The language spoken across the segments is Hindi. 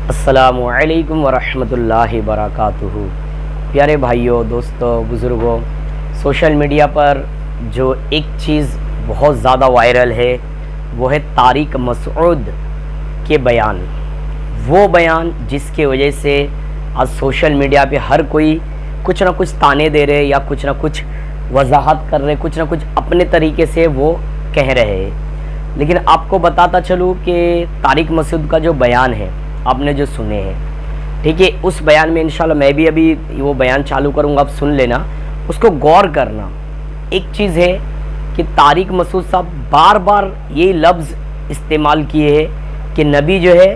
अस्सलामुअलैकुम वरहमतुल्लाहि वबरकातुहू। प्यारे भाइयों, दोस्तों, बुज़ुर्गों, सोशल मीडिया पर जो एक चीज़ बहुत ज़्यादा वायरल है वो है तारिक मसूद के बयान। वो बयान जिसके वजह से आज सोशल मीडिया पे हर कोई कुछ ना कुछ ताने दे रहे या कुछ ना कुछ वजाहत कर रहे, कुछ ना कुछ अपने तरीके से वो कह रहे हैं। लेकिन आपको बताता चलूँ कि तारिक मसूद का जो बयान है आपने जो सुने हैं, ठीक है, उस बयान में इंशाल्लाह मैं भी अभी वो बयान चालू करूँगा, आप सुन लेना, उसको गौर करना। एक चीज़ है कि तारिक मसूद साहब बार बार ये लफ्ज़ इस्तेमाल किए हैं कि नबी जो है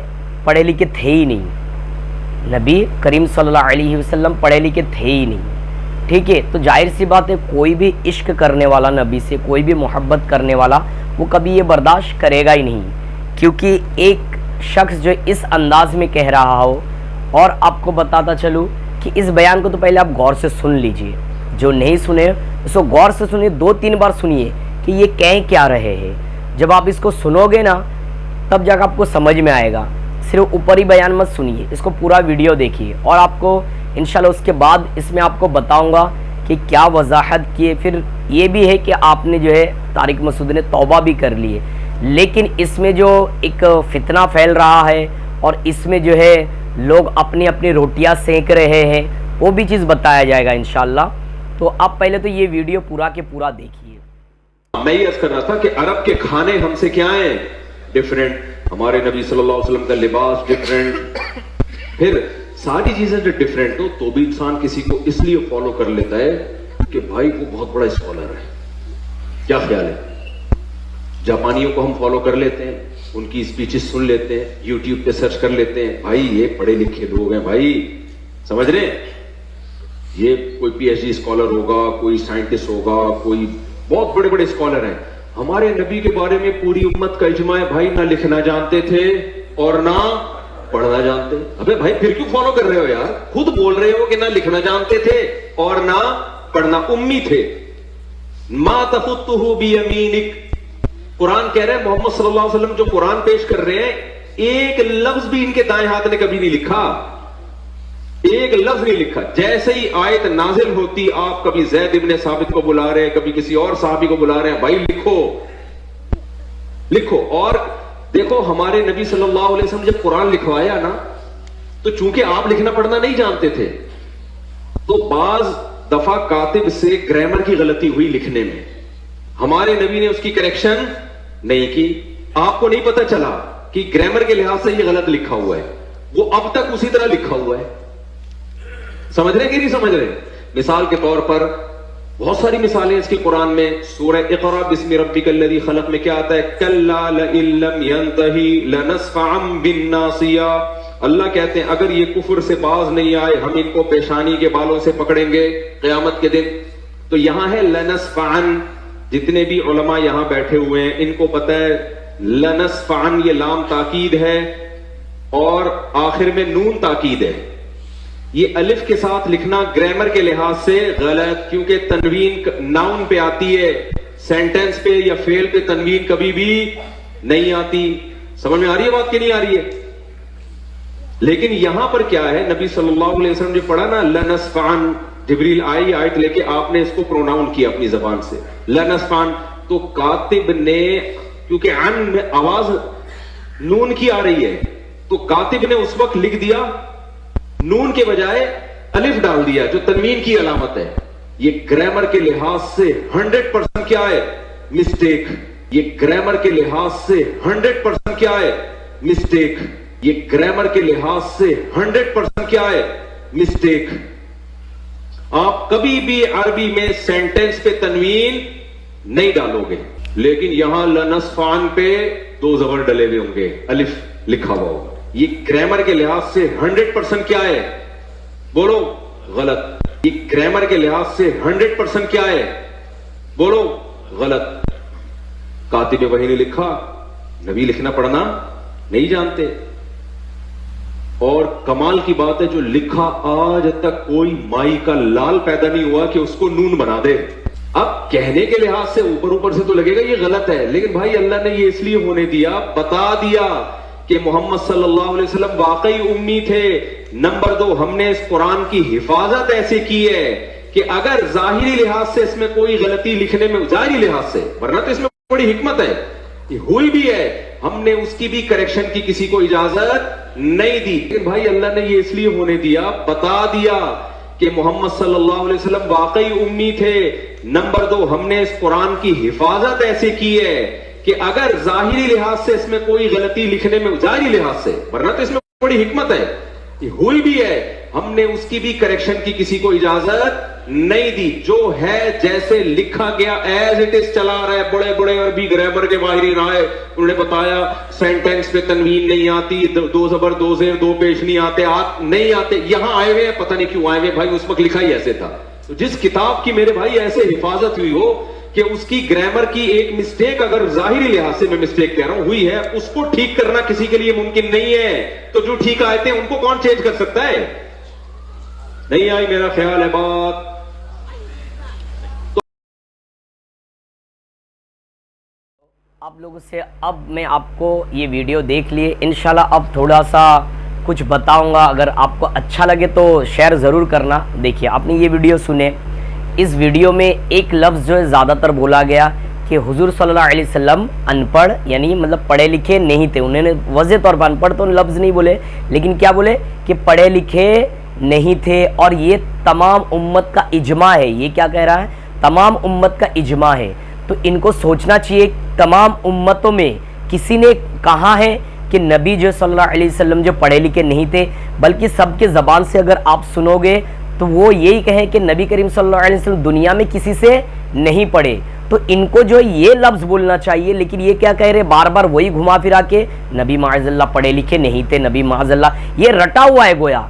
पढ़े लिखे थे ही नहीं, नबी करीम सल्लल्लाहु अलैहि वसल्लम पढ़े लिखे थे ही नहीं। ठीक है, तो जाहिर सी बात है कोई भी इश्क करने वाला नबी से, कोई भी मोहब्बत करने वाला, वो कभी ये बर्दाश्त करेगा ही नहीं, क्योंकि एक शख्स जो इस अंदाज में कह रहा हो। और आपको बताता चलूँ कि इस बयान को तो पहले आप गौर से सुन लीजिए, जो नहीं सुने उसको गौर से सुनिए, 2-3 बार सुनिए कि ये कह क्या रहे हैं। जब आप इसको सुनोगे ना तब जाकर आपको समझ में आएगा। सिर्फ ऊपरी बयान मत सुनिए, इसको पूरा वीडियो देखिए और आपको इंशाल्लाह उसके बाद इसमें आपको बताऊंगा कि क्या वजाहत किए। फिर ये भी है कि आपने जो है तारिक मसूद ने तौबा भी कर ली है, लेकिन इसमें जो एक फितना फैल रहा है और इसमें जो है लोग अपनी अपनी रोटियां सेक रहे हैं, वो भी चीज़ बताया जाएगा इंशाल्लाह। तो आप पहले तो ये वीडियो पूरा के पूरा देखिए। मैं ये अर्ज कर रहा था कि अरब के खाने हमसे क्या हैं, डिफरेंट। हमारे नबी सल्लल्लाहु अलैहि वसल्लम का लिबास डिफरेंट, फिर सारी चीजें जो डिफरेंट हो तो भी इंसान किसी को इसलिए फॉलो कर लेता है कि भाई वो बहुत बड़ा स्कॉलर है। क्या ख्याल है? जापानियों को हम फॉलो कर लेते हैं, उनकी स्पीचेस सुन लेते हैं, यूट्यूब पे सर्च कर लेते हैं, भाई ये पढ़े लिखे लोग हैं, भाई समझ रहे हैं, ये कोई पीएचडी स्कॉलर होगा, कोई साइंटिस्ट होगा, कोई बहुत बड़े बड़े स्कॉलर हैं। हमारे नबी के बारे में पूरी उम्मत का इजमा है, भाई ना लिखना जानते थे और ना पढ़ना जानते। अबे भाई फिर क्यों फॉलो कर रहे हो यार? खुद बोल रहे हो कि ना लिखना जानते थे और ना पढ़ना, उम्मी थे। मा तखुत्तुहु बियमीनिक, कुरान कह रहे हैं मोहम्मद सल्लल्लाहु अलैहि वसल्लम जो कुरान पेश कर रहे हैं, एक लफ्ज भी इनके दाएं हाथ ने कभी नहीं लिखा, एक लफ्ज नहीं लिखा। जैसे ही आयत नाजिल होती, आप कभी ज़ैद इब्ने साबित को बुला रहे हैं, कभी किसी और साहबी को बुला रहे हैं, भाई लिखो लिखो। और देखो हमारे नबी सल्लल्लाहु अलैहि वसल्लम जब कुरान लिखवाया ना, तो चूंकि आप लिखना पढ़ना नहीं जानते थे, तो बाज दफा कातिब से ग्रामर की गलती हुई लिखने में, हमारे नबी ने उसकी करेक्शन नहीं की। आपको नहीं पता चला कि ग्रामर के लिहाज से ये गलत लिखा हुआ है, वो अब तक उसी तरह लिखा हुआ है। समझ रहे कि नहीं समझ रहे? मिसाल के तौर पर बहुत सारी मिसालें इसके कुरान में, सूरह इक़रा बिस्मि रब्बिकल्लज़ी खलक़ में क्या आता है, कल्ला लइल्लम यंतही लनस्फ़अम बिन्नासिया। अल्लाह कहते हैं अगर ये कुफ्र से बाज नहीं आए, हम इनको पेशानी के बालों से पकड़ेंगे क़यामत के दिन। तो यहां है लनस्फ़अन, जितने भी उलमा यहां बैठे हुए हैं इनको पता है लनस्फ़अन ये लाम ताकीद है और आखिर में नून ताकीद है। ये अलिफ के साथ लिखना ग्रामर के लिहाज से गलत, क्योंकि तनवीन नाउन पे आती है, सेंटेंस पे या फेल पे तनवीन कभी भी नहीं आती। समझ में आ रही है बात कि नहीं आ रही है? लेकिन यहां पर क्या है, नबी सल्लल्लाहु अलैहि वसल्लम जो पढ़ा ना लनस्फ़अन, जिब्रील आई आयत लेके, आपने इसको प्रोनाउन किया अपनी जबान से लनस्फ़अन, तो कातिब ने, क्योंकि अन में आवाज नून की आ रही है, तो कातिब ने उस वक्त लिख दिया नून के बजाय अलिफ डाल दिया, जो तनवीन की अलामत है। ये ग्रामर के लिहाज से 100% क्या है, मिस्टेक। ये ग्रामर के लिहाज से 100% क्या है, मिस्टेक। ये ग्रामर के लिहाज से 100% क्या है, मिस्टेक। आप कभी भी अरबी में सेंटेंस पे तनवीन नहीं डालोगे, लेकिन यहां लनस्फ़अन पे 2 ज़बर डले हुए होंगे, अलिफ लिखा हुआ होगा। ये ग्रामर के लिहाज से 100% क्या है, बोलो गलत। ये ग्रामर के लिहाज से 100% क्या है, बोलो गलत। कातिब वही ने लिखा, नबी लिखना पढ़ना नहीं जानते। और कमाल की बात है, जो लिखा आज तक कोई माई का लाल पैदा नहीं हुआ कि उसको नून बना दे। अब कहने के लिहाज से ऊपर ऊपर से तो लगेगा ये गलत है, लेकिन भाई अल्लाह ने ये इसलिए होने दिया, बता दिया कि मोहम्मद सल्लल्लाहु अलैहि वसल्लम वाकई उम्मी थे। नंबर 2, हमने इस कुरान की हिफाजत ऐसे की है कि अगर जाहिरी लिहाज से इसमें कोई गलती लिखने में, जाहिरी लिहाज से, वरना तो इसमें बड़ी हिकमत है, ये हुई भी है, हमने उसकी भी करेक्शन की किसी को इजाजत नहीं दी। लेकिन भाई अल्लाह ने ये इसलिए होने दिया, बता दिया कि मोहम्मद सल्लल्लाहु अलैहि वसल्लम वाकई उम्मी थे। नंबर 2, हमने इस कुरान की हिफाजत ऐसे की है कि अगर जाहिरी लिहाज से इसमें कोई गलती लिखने में, जाहिरी लिहाज से, वरना तो इसमें बड़ी हिकमत है, ये हुई भी है, हमने उसकी भी करेक्शन की किसी को इजाजत नहीं दी। जो है जैसे लिखा गया एज इट इज चला रहा है। बड़े बड़े अरबी ग्रामर के माहिरीन आए, उन्होंने बताया सेंटेंस पे तनवीन नहीं आती, दो जबर दो जेर दो पेश नहीं आते, नहीं आते। यहां आए हुए हैं, पता नहीं क्यों आए हुए भाई, उस वक्त लिखा ही ऐसे था। तो जिस किताब की मेरे भाई ऐसे हिफाजत हुई हो कि उसकी ग्रामर की एक मिस्टेक, अगर जाहिरी लिहाज से मैं मिस्टेक कह रहा हूं हुई है, उसको ठीक करना किसी के लिए मुमकिन नहीं है। तो जो ठीक आए थे उनको कौन चेंज कर सकता है? नहीं आई मेरा ख्याल है बात। आप लोगों से अब मैं आपको ये वीडियो देख लिए, इंशाल्लाह अब थोड़ा सा कुछ बताऊंगा। अगर आपको अच्छा लगे तो शेयर ज़रूर करना। देखिए, आपने ये वीडियो सुने, इस वीडियो में एक लफ्ज़ जो है ज़्यादातर बोला गया कि हुजूर सल्लल्लाहु अलैहि वसल्लम अनपढ़, यानी मतलब पढ़े लिखे नहीं थे। उन्होंने वज़े तौर पर अनपढ़ तो लफ्ज़ नहीं बोले, लेकिन क्या बोले कि पढ़े लिखे नहीं थे। और ये तमाम उम्मत का इजमा है। ये क्या कह रहा है? तमाम उम्मत का इजमा है। तो इनको सोचना चाहिए, तमाम उम्मतों में किसी ने कहा है कि नबी जो सल्लल्लाहु अलैहि वसल्लम जो पढ़े लिखे नहीं थे, बल्कि सबके ज़बान से अगर आप सुनोगे तो वो यही कहे कि नबी करीम सल्लल्लाहु अलैहि वसल्लम दुनिया में किसी से नहीं पढ़े। तो इनको जो ये लफ्ज़ बोलना चाहिए, लेकिन ये क्या कह रहे, बार बार वही घुमा फिरा के नबी माअज़ल्लाह पढ़े लिखे नहीं थे, नबी माअज़ल्लाह। ये रटा हुआ है, गोया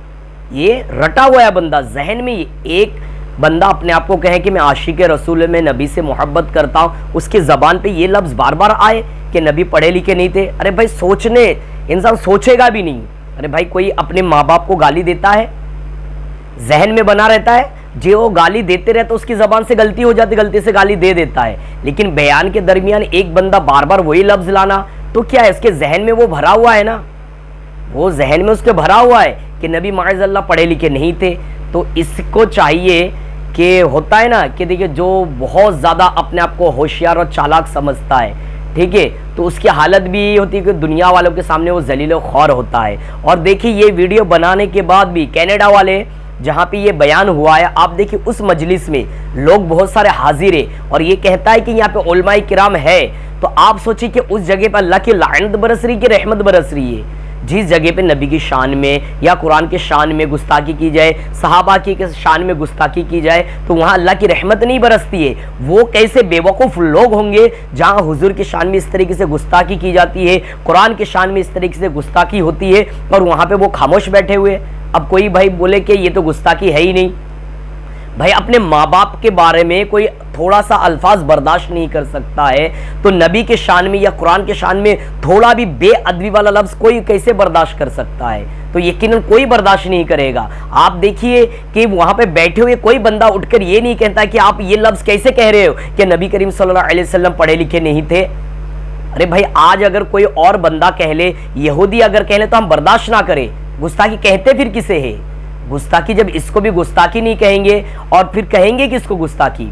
ये रटा हुआ है बंदा जहन में। एक बंदा अपने आप को कहे कि मैं आशिक रसूल में नबी से मोहब्बत करता हूँ, उसके ज़बान पे ये लफ्ज़ बार बार आए कि नबी पढ़े लिखे नहीं थे। अरे भाई सोचने, इंसान सोचेगा भी नहीं। अरे भाई कोई अपने माँ बाप को गाली देता है, जहन में बना रहता है, जो वो गाली देते रहते उसकी ज़बान से गलती हो जाती, गलती से गाली दे देता है। लेकिन बयान के दरमियान एक बंदा बार बार वही लफ्ज़ लाना, तो क्या है, इसके जहन में वो भरा हुआ है ना, वो जहन में उसके भरा हुआ है कि नबी माअज़ल्लाह पढ़े लिखे नहीं थे। तो इसको चाहिए कि होता है ना कि देखिए, जो बहुत ज़्यादा अपने आप को होशियार और चालाक समझता है, ठीक है, तो उसकी हालत भी ये होती है कि दुनिया वालों के सामने वो जलील ख़ौर होता है। और देखिए, ये वीडियो बनाने के बाद भी कनाडा वाले जहाँ पे ये बयान हुआ है, आप देखिए उस मजलिस में लोग बहुत सारे हाजिर है, और ये कहता है कि यहाँ पे उलमाए किराम है। तो आप सोचिए कि उस जगह पर अल्लाह की लानत बरस रही, की रहमत बरस रही है। जिस जगह पे नबी की शान में या कुरान के शान में गुस्ताखी की जाए, सहाबा की के शान में गुस्ताखी की जाए, तो वहाँ अल्लाह की रहमत नहीं बरसती है। वो कैसे बेवकूफ़ लोग होंगे जहाँ हुजूर की शान में इस तरीके से गुस्ताखी की जाती है, कुरान के शान में इस तरीके से गुस्ताखी होती है, और वहाँ पे वो खामोश बैठे हुए। अब कोई भाई बोले कि ये तो गुस्ताखी है ही नहीं। भाई अपने माँ बाप के बारे में कोई थोड़ा सा अल्फाज बर्दाश्त नहीं कर सकता है, तो नबी के शान में या कुरान के शान में थोड़ा भी बेअदबी वाला लफ्ज़ कोई कैसे बर्दाश्त कर सकता है? तो यकीनन कोई बर्दाश्त नहीं करेगा। आप देखिए कि वहाँ पे बैठे हुए कोई बंदा उठकर ये नहीं कहता कि आप ये लफ्ज़ कैसे कह रहे हो कि नबी करीम सल्लल्लाहु अलैहि वसल्लम पढ़े लिखे नहीं थे। अरे भाई, आज अगर कोई और बंदा कह ले, यहूदी अगर कह ले, तो हम बर्दाश्त ना करें। गुस्ताखी कहते फिर किसे है? गुस्ताखी जब इसको भी गुस्ताखी नहीं कहेंगे, और फिर कहेंगे किसको गुस्ताखी?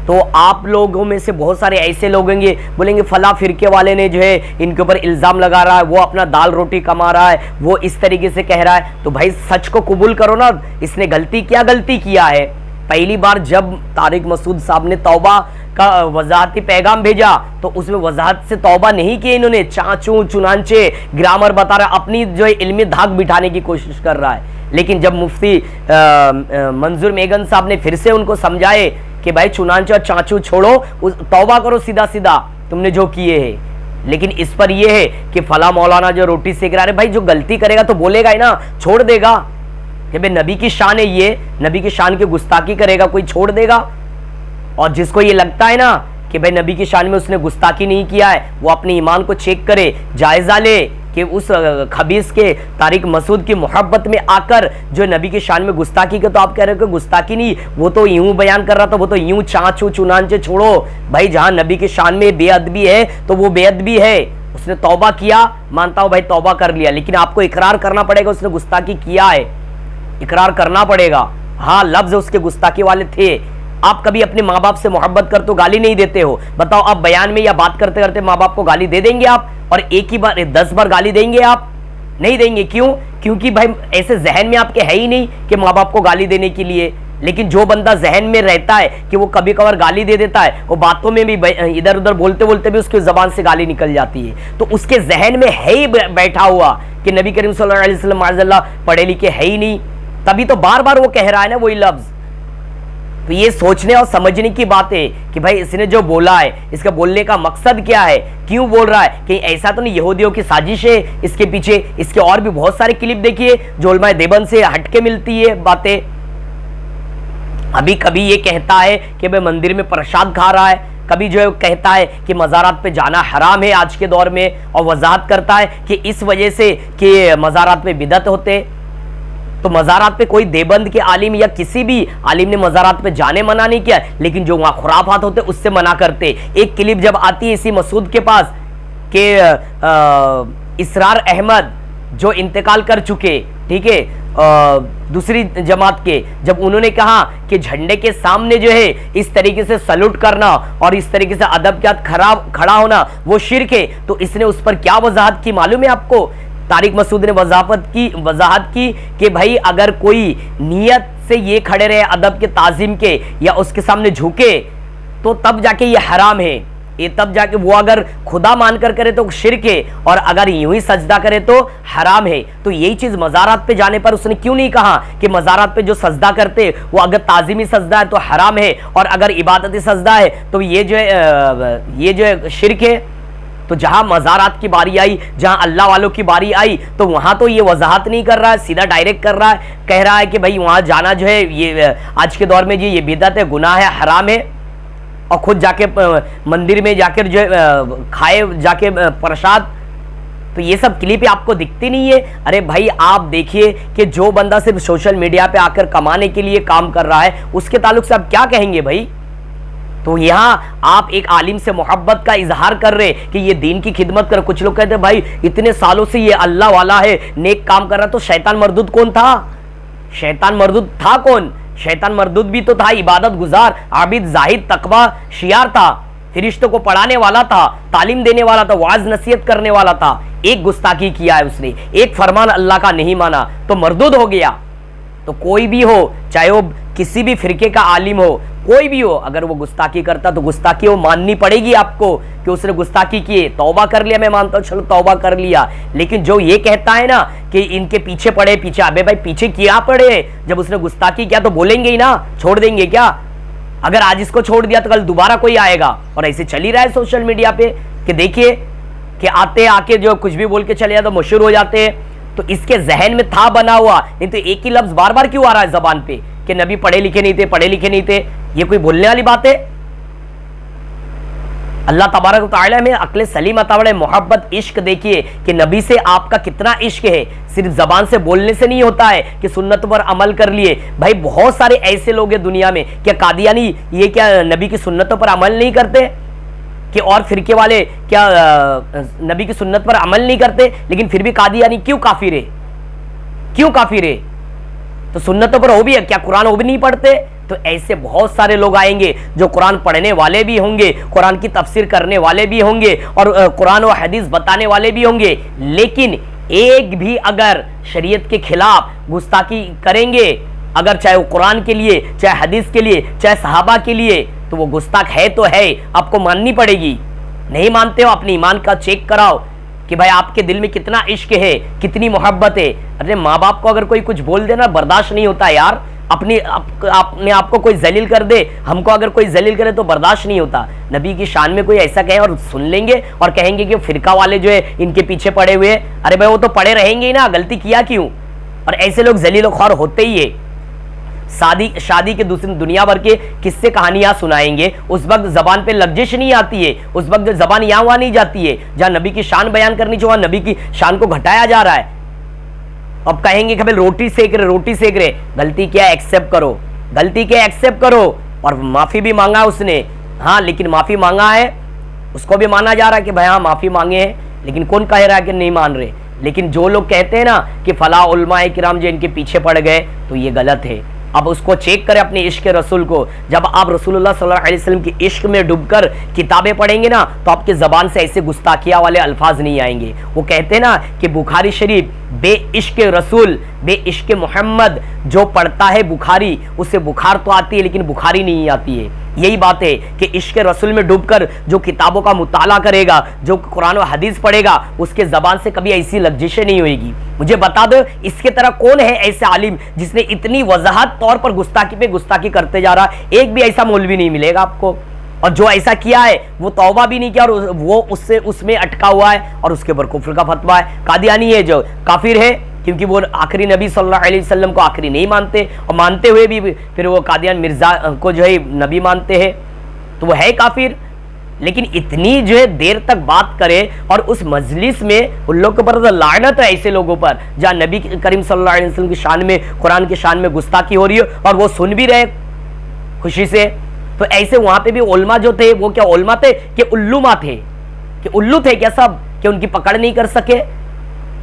तो आप लोगों में से बहुत सारे ऐसे लोग होंगे, बोलेंगे फला फिरके वाले ने जो है इनके ऊपर इल्ज़ाम लगा रहा है, वो अपना दाल रोटी कमा रहा है, वो इस तरीके से कह रहा है। तो भाई सच को कबूल करो ना, इसने गलती किया है। पहली बार जब तारिक मसूद साहब ने तौबा का वजाहती पैगाम भेजा, तो उसमें वजाहत से तौबा नहीं की इन्होंने, चाचू चुनांचे ग्रामर बता रहा है, अपनी जो है इल्मी धाक बिठाने की कोशिश कर रहा है। लेकिन जब मुफ्ती मंजूर मेगन साहब ने फिर से उनको समझाए कि भाई चुनांचे और चाचू छोड़ो, तौबा करो सीधा सीधा तुमने जो किए है। लेकिन इस पर यह है कि फला मौलाना जो रोटी सेक रहा है, भाई जो गलती करेगा तो बोलेगा ही ना, छोड़ देगा कि भाई नबी की शान है, ये नबी की शान की गुस्ताखी करेगा, कोई छोड़ देगा? और जिसको ये लगता है ना कि भाई नबी की शान में उसने गुस्ताखी नहीं किया है, वो अपने ईमान को चेक करे, जायजा ले कि उस खबीस के तारिक मसूद की मोहब्बत में आकर जो नबी की शान में गुस्ताखी के, तो आप कह रहे हो कि गुस्ताखी नहीं, वो तो यूं बयान कर रहा था, वो तो यूं चाचू चुनांचे छोड़ो। भाई जहां नबी की शान में बेअदबी है तो वो बेअदबी है, उसने तौबा किया, मानता हूं भाई तौबा कर लिया, लेकिन आपको इकरार करना पड़ेगा उसने गुस्ताखी किया है, इकरार करना पड़ेगा। हाँ, लफ्ज उसके गुस्ताखी वाले थे। आप कभी अपने माँ बाप से मोहब्बत कर तो गाली नहीं देते हो, बताओ आप बयान में या बात करते करते माँ बाप को गाली दे देंगे आप? और एक ही बार 10 बार गाली देंगे आप? नहीं देंगे। क्यों? क्योंकि भाई ऐसे जहन में आपके है ही नहीं कि माँ बाप को गाली देने के लिए। लेकिन जो बंदा जहन में रहता है कि वो कभी कभार गाली दे देता है, वो बातों में भी इधर उधर बोलते बोलते भी उसकी जबान से गाली निकल जाती है, तो उसके जहन में है ही बैठा हुआ कि नबी करीम सल्लल्लाहु अलैहि वसल्लम माज़अल्लाह पढ़े लिखे है ही नहीं, तभी तो बार बार वो कह रहा है ना वही लफ्ज। तो ये सोचने और समझने की बात है कि भाई इसने जो बोला है इसका बोलने का मकसद क्या है, क्यों बोल रहा है। कहीं ऐसा तो नहीं यहूदियों की साजिश है इसके पीछे? इसके और भी बहुत सारे क्लिप देखिए जो उलमाए देवबंद से हटके मिलती है बातें। अभी कभी ये कहता है कि भाई मंदिर में प्रसाद खा रहा है, कभी जो है कहता है कि मज़ारात पे जाना हराम है आज के दौर में, और वजाहत करता है कि इस वजह से कि मज़ारात पे बिदअत होते। तो मज़ारात पे कोई देवबंद के आलिम या किसी भी आलिम ने मज़ारात पे जाने मना नहीं किया, लेकिन जो वहाँ खुराफात होते उससे मना करते। एक क्लिप जब आती है इसी मसूद के पास कि इसरार अहमद जो इंतकाल कर चुके, ठीक है, दूसरी जमात के, जब उन्होंने कहा कि झंडे के सामने जो है इस तरीके से सल्यूट करना और इस तरीके से अदब के साथ खड़ा होना वो शिर्क है, तो इसने उस पर क्या वजाहत की मालूम है आपको? तारिक मसूद ने वजाहत की कि भाई अगर कोई नियत से ये खड़े रहे अदब के ताजीम के या उसके सामने झुके तो तब जाके ये हराम है, ये तब जाके वो अगर खुदा मानकर करे तो शिर्क है, और अगर यूं ही सजदा करे तो हराम है। तो यही चीज मज़ारात पे जाने पर उसने क्यों नहीं कहा कि मज़ारात पे जो सजदा करते वो अगर ताजीमी सजदा है तो हराम है, और अगर इबादती सजदा है तो ये जो है शिर्क है। तो जहां मज़ारात की बारी आई, जहां अल्लाह वालों की बारी आई, तो वहां तो ये वजाहत नहीं कर रहा है, सीधा डायरेक्ट कर रहा है, कह रहा है कि भाई वहां जाना जो है ये आज के दौर में जी ये बिदअत है, गुनाह है, हराम है, और खुद जाके मंदिर में जाकर जो खाए जाके प्रसाद। तो ये सब क्लिप आपको दिखती नहीं है? अरे भाई आप देखिए कि जो बंदा सिर्फ सोशल मीडिया पे आकर कमाने के लिए काम कर रहा है उसके ताल्लुक से आप क्या कहेंगे भाई? तो यहाँ आप एक आलिम से मोहब्बत का इजहार कर रहे कि ये दीन की खिदमत कर। कुछ लोग कहते हैं भाई इतने सालों से ये अल्लाह वाला है, नेक काम कर रहा, तो शैतान मरदूद कौन था? शैतान मरदूद था कौन? शैतान मरदूद भी तो था, इबादत गुजार, आबिद, जाहिद, तकवा, शियार था, फरिश्तों को पढ़ाने वाला था, तालीम देने वाला था, वाज नसीहत करने वाला था। एक गुस्ताखी किया है उसने, एक फरमान अल्लाह का नहीं माना तो मरदूद हो गया। तो कोई भी हो, चाहे वो किसी भी फिरके का आलिम हो, कोई भी हो, अगर वो गुस्ताखी करता तो गुस्ताखी वो माननी पड़ेगी आपको कि उसने गुस्ताखी की। तौबा कर लिया, मैं मानता हूँ, चलो तौबा कर लिया, लेकिन जो ये कहता है ना कि इनके पीछे पड़े, पीछे, अबे भाई पीछे क्या पड़े? जब उसने गुस्ताखी किया तो बोलेंगे ही ना, छोड़ देंगे क्या? अगर आज इसको छोड़ दिया तो कल दोबारा कोई आएगा। और ऐसे चल ही रहा है सोशल मीडिया पे कि देखिए कि आते आके जो कुछ भी बोल के चले जाते तो मशहूर हो जाते हैं। तो इसके जहन में था बना हुआ, नहीं तो एक ही लफ्ज बार बार क्यों आ रहा है जबान पे कि नबी पढ़े लिखे नहीं थे, पढ़े लिखे नहीं थे? ये कोई बोलने वाली बात है? अल्लाह तबारक व तआला में अक्ल सलीम अता फरमाए, मोहब्बत, इश्क देखिए कि नबी से आपका कितना इश्क है। सिर्फ जबान से बोलने से नहीं होता है कि सुन्नत पर अमल कर लिए। भाई बहुत सारे ऐसे लोग हैं दुनिया में, क्या कादियानी ये क्या नबी की सुन्नतों पर अमल नहीं करते? कि और फिरके वाले क्या नबी की सुन्नत पर अमल नहीं करते, लेकिन फिर भी कादियानी क्यों काफिर है? क्यों काफिर है? तो सुन्नतों पर वो भी है, क्या कुरान वो भी नहीं पढ़ते? तो ऐसे बहुत सारे लोग आएंगे जो कुरान पढ़ने वाले भी होंगे, कुरान की तफसीर करने वाले भी होंगे, और कुरान और हदीस बताने वाले भी होंगे, लेकिन एक भी अगर शरीयत के खिलाफ गुस्ताखी करेंगे, अगर चाहे वो कुरान के लिए, चाहे हदीस के लिए, चाहे सहाबा के लिए, तो वो गुस्ताख है तो है, आपको माननी पड़ेगी। नहीं मानते हो, अपने ईमान का चेक कराओ कि भाई आपके दिल में कितना इश्क है, कितनी मोहब्बत है। अरे माँ बाप को अगर कोई कुछ बोल देना बर्दाश्त नहीं होता यार, अपने आपको कोई जलील कर दे, हमको अगर कोई जलील करे तो बर्दाश्त नहीं होता। नबी की शान में कोई ऐसा कहे और सुन लेंगे और कहेंगे कि फिरका वाले जो है इनके पीछे पड़े हुए। अरे भाई वो तो पड़े रहेंगे ही ना, गलती किया क्यों? और ऐसे लोग जलील ख्वार होते ही है। शादी के दूसरी दुनिया भर के किस्से कहानियां सुनाएंगे, उस वक्त जबान पे लफ्जिश नहीं आती है, उस वक्त जबान यहाँ वहां नहीं जाती है, जहां नबी की शान बयान करनी चाहिए वहां नबी की शान को घटाया जा रहा है। अब कहेंगे कि भाई रोटी सेक रहे, गलती क्या एक्सेप्ट करो, गलती क्या एक्सेप्ट करो। और माफी भी मांगा उसने, हाँ, लेकिन माफी मांगा है, उसको भी माना जा रहा है कि भाई हाँ माफी मांगे हैं, लेकिन कौन कह रहा है कि नहीं मान रहे? लेकिन जो लोग कहते हैं ना कि फला उलमाए किराम जो इनके पीछे पड़ गए, तो ये गलत है। अब उसको चेक करें अपने इश्क रसूल को। जब आप रसूलुल्लाह सल्लल्लाहु अलैहि वसल्लम की इश्क में डूबकर किताबें पढ़ेंगे ना, तो आपके ज़बान से ऐसे गुस्ताखिया वाले अल्फाज नहीं आएंगे। वो कहते हैं ना कि बुखारी शरीफ बे इश्क रसूल बे इश्क मोहम्मद जो पढ़ता है बुखारी, उससे बुखार तो आती है लेकिन बुखारी नहीं आती है। यही बात है कि इश्क रसूल में डूबकर जो किताबों का मुताला करेगा, जो कुरान और हदीस पढ़ेगा, उसके ज़बान से कभी ऐसी लग्जिशें नहीं होगी। मुझे बता दो इसके तरह कौन है ऐसे आलिम जिसने इतनी वजाहत तौर पर गुस्ताखी पे गुस्ताखी करते जा रहा? एक भी ऐसा मौलवी नहीं मिलेगा आपको। और जो ऐसा किया है वो तौबा भी नहीं किया और वो उसमें अटका हुआ है और उसके ऊपर कुफ्र का फतवा है। कादियानी है जो काफिर है, क्योंकि वो आखिरी नबी सल्लल्लाहु अलैहि वसल्लम को आखिरी नहीं मानते, और मानते हुए भी फिर वो कादियान मिर्जा को जो है नबी मानते हैं, तो वो है काफिर। लेकिन इतनी जो है देर तक बात करे और उस मजलिस में उन लोगों पर लानत है ऐसे लोगों पर जहाँ नबी करीम सल्लल्लाहु अलैहि वसल्लम की शान में, कुरान की शान में गुस्ताखी हो रही है और वो सुन भी रहे खुशी से। तो ऐसे वहां पे भी उलमा जो थे वो क्या उलमा थे कि उल्लुमा थे, कि उल्लू थे क्या सब, कि उनकी पकड़ नहीं कर सके?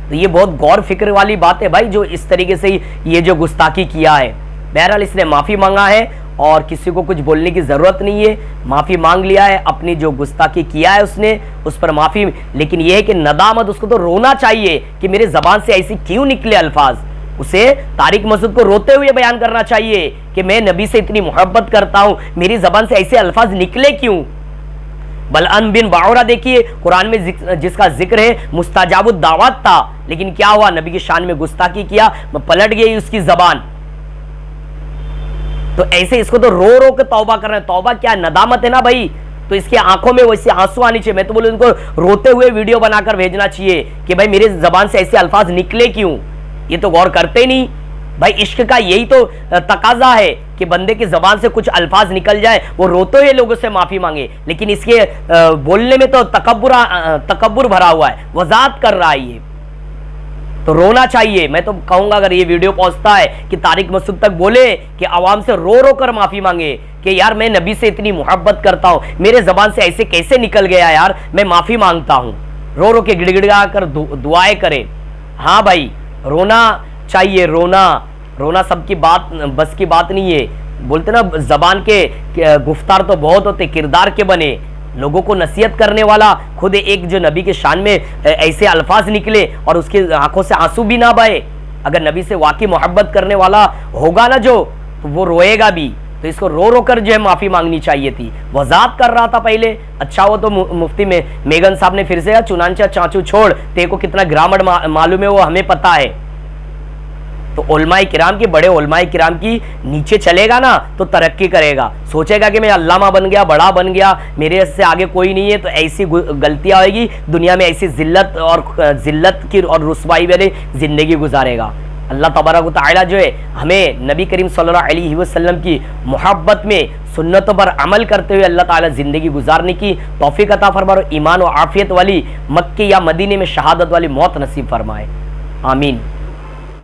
तो ये बहुत गौर फिक्र वाली बात है भाई, जो इस तरीके से ये जो गुस्ताखी किया है। बहरहाल इसने माफी मांगा है और किसी को कुछ बोलने की जरूरत नहीं है, माफी मांग लिया है, अपनी जो गुस्ताखी किया है उसने उस पर माफी। लेकिन यह है कि नदामत, उसको तो रोना चाहिए कि मेरे जबान से ऐसी क्यों निकले अल्फाज। उसे तारिक मसूद को रोते हुए बयान करना चाहिए कि मैं नबी से इतनी मोहब्बत करता हूं, मेरी जबान से ऐसे अल्फाज निकले क्यों। बलअन बिन बाउरा देखिए, कुरान में जिसका जिक्र है मुस्ताजाबुद दावत था, लेकिन क्या हुआ, नबी की शान में गुस्ताखी किया, पलट गई उसकी जबान। तो ऐसे इसको तो रो रो के तौबा कर रहे हैं। तौबा क्या नदामत है ना भाई, तो इसके आंखों में वैसे आंसू आनी चाहिए। मैं तो बोलूं इनको रोते हुए वीडियो बनाकर भेजना चाहिए कि भाई मेरे जबान से ऐसे अल्फाज निकले क्यों। ये तो गौर करते नहीं भाई। इश्क का यही तो तकाजा है कि बंदे की जबान से कुछ अल्फाज निकल जाए, वो रोते हुए लोगों से माफी मांगे, लेकिन इसके बोलने में तो तकब्बुर भरा हुआ है, वजाहत कर रहा है ये। तो रोना चाहिए। मैं तो कहूंगा अगर ये वीडियो पहुंचता है कि तारिक मसूद तक बोले कि आवाम से रो रो कर माफी मांगे कि यार मैं नबी से इतनी मोहब्बत करता हूं, मेरे जबान से ऐसे कैसे निकल गया यार, मैं माफी मांगता हूं। रो रो के गिड़गिड़ा कर दुआएं करे। हाँ भाई रोना चाहिए, रोना सबकी बात बस की बात नहीं है। बोलते ना जबान के गुफ्तार तो बहुत होते, किरदार के बने। लोगों को नसीहत करने वाला खुद एक जो नबी के शान में ऐसे अल्फाज निकले और उसकी आंखों से आंसू भी ना बहे, अगर नबी से वाकई मोहब्बत करने वाला होगा ना जो, तो वो रोएगा भी। तो इसको रो रो कर जो है माफी मांगनी चाहिए थी। वजात कर रहा था पहले, अच्छा वो तो मुफ्ती में मेगन साहब ने फिर से चुनांचा चाचू छोड़, तेरे को कितना ग्रामर मालूम है वो हमें पता है। तो उलमाए किराम की, बड़े उलमाए किराम की नीचे चलेगा ना तो तरक्की करेगा। सोचेगा कि मैं अल्लामा बन गया, बड़ा बन गया, मेरे से आगे कोई नहीं है, तो ऐसी गलतियां होगी दुनिया में, ऐसी जिल्लत की और रुसवाई वाली जिंदगी गुजारेगा। अल्लाह तबारक व तआला जो है हमें नबी करीम सल्लल्लाहु अलैहि वसल्लम की मोहब्बत में सुन्नतों पर अमल करते हुए अल्लाह ताला जिंदगी गुजारने की तौफीक अता फरमाए और ईमान और आफियत वाली मक्के या मदीने में शहादत वाली मौत नसीब फरमाए। आमीन।